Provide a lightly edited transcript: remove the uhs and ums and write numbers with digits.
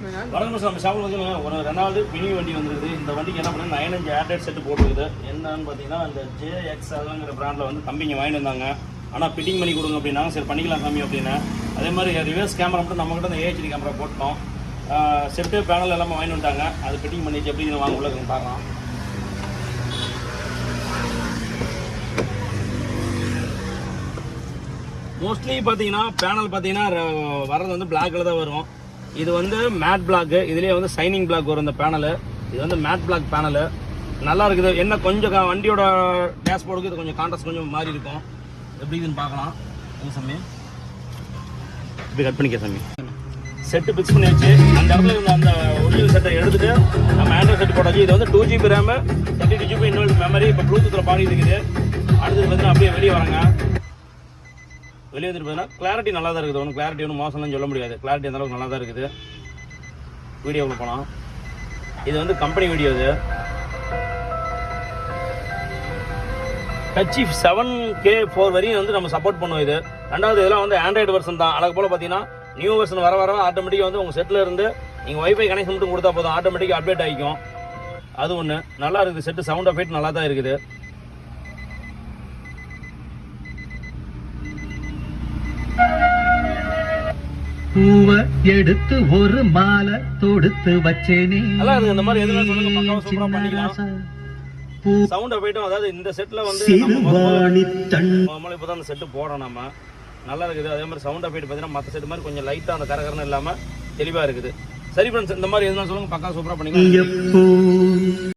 வணக்கம் சார். நம்ம ஷாப்பில் வந்து ஒரு ரெண்டாவது மினி வண்டி வந்துருக்குது. இந்த வண்டிக்கு என்ன பண்ணி 9 ஏர்டெட் செட்டு போட்டுருக்குது. என்னன்னு பார்த்தீங்கன்னா இந்த JXLங்கிற பிராண்டில் வந்து தம்பிங்க வாங்கிட்டு வந்தாங்க. ஆனால் ஃபிட்டிங் பண்ணி கொடுங்க அப்படின்னா சரி பண்ணிக்கலாம் சாமி அப்படின்னு. அதே மாதிரி ரிவர்ஸ் கேமரா மட்டும் நம்மகிட்ட அந்த AHD கேமரா போட்டோம். செட்டு பேனல் எல்லாமே வாங்கிட்டு வந்துட்டாங்க. அது ஃபிட்டிங் பண்ணிச்சு எப்படி வாங்க உள்ள பார்க்கலாம். மோஸ்ட்லி பார்த்தீங்கன்னா பேனல் பார்த்தீங்கன்னா வர்றது வந்து பிளாக்ல தான் வரும். இது வந்து மேட் பிளாக், இதுலேயே வந்து சைனிங் பிளாக் வரும் இந்த பேனலு. இது வந்து மேட் பிளாக் பேனலு நல்லா இருக்குது. என்ன கொஞ்சம் வண்டியோட டேஷ்போர்டுக்கு இது கொஞ்சம் கான்ட்ராஸ்ட் கொஞ்சம் மாறி இருக்கும். எப்படி இதுன்னு பார்க்கலாம். சாமி இப்படி கட் பண்ணிக்க சாமி. செட்டு பிக்ஸ் பண்ணி வச்சு அந்த இடத்துல இருந்த அந்த ஒரிஜினல் செட்டை எடுத்துட்டு நம்ம ஆண்ட்ராய்ட் செட் போட்டாச்சு. இது வந்து 2GB RAM 32GB இன்னொரு மெமரி. இப்போ ப்ளூடூத்தில் பாடி இருக்குது. அடுத்தது பார்த்தீங்கன்னா அப்படியே வெளியே வராங்க. வெளியே வந்துட்டு பார்த்தீங்கன்னா கிளாரிட்டி நல்லா தான் இருக்குது. ஒன்றும் கிளாரிட்டி ஒன்றும் மோசம்லாம் சொல்ல முடியாது. கிளாரிட்டி அந்த அளவுக்கு நல்லா தான் இருக்குது. வீடியோவில் போனோம். இது வந்து கம்பெனி வீடியோ. இது Touch 7K4 வரையும் வந்து நம்ம சப்போர்ட் பண்ணுவோம். இது ரெண்டாவது இதெல்லாம் வந்து ஆண்ட்ராய்டு வெர்ஷன் தான். அதுக்கு போல் பார்த்தீங்கன்னா நியூ வெர்ஷன் வர வர ஆட்டோமேட்டிக்காக வந்து உங்கள் செட்டில் இருந்து நீங்கள் வைஃபை கனெக்ஷன் மட்டும் கொடுத்தா போதும், ஆட்டோமேட்டிக்காக அப்டேட் ஆகிக்கும். அது ஒன்று நல்லா இருக்குது. செட்டு சவுண்ட் எஃபெக்ட் நல்லா தான் இருக்குது. பூவை எடுத்து ஒரு மாலை தொடுத்து வச்சேனே. நல்லா இருக்கு. இந்த மாதிரி எதுனா சொல்லுங்க, பக்காவா சூப்பரா பண்ணிக்கலாம். சவுண்ட் எஃபெக்ட்டும் அதாவது இந்த செட்ல வந்து நம்மளே இப்பதான் அந்த செட்டு போடுறோம். நம்ம நல்லா இருக்குது. அதே மாதிரி சவுண்ட் எஃபெக்ட் பார்த்தீங்கன்னா மற்ற செட் மாதிரி கொஞ்சம் லைட்டா அந்த கரகரன்னு இல்லாம தெளிவா இருக்குது. சரி ஃப்ரெண்ட்ஸ், இந்த மாதிரி எதுனா சொல்லுங்க, பக்காவா சூப்பரா பண்ணிக்கலாம்.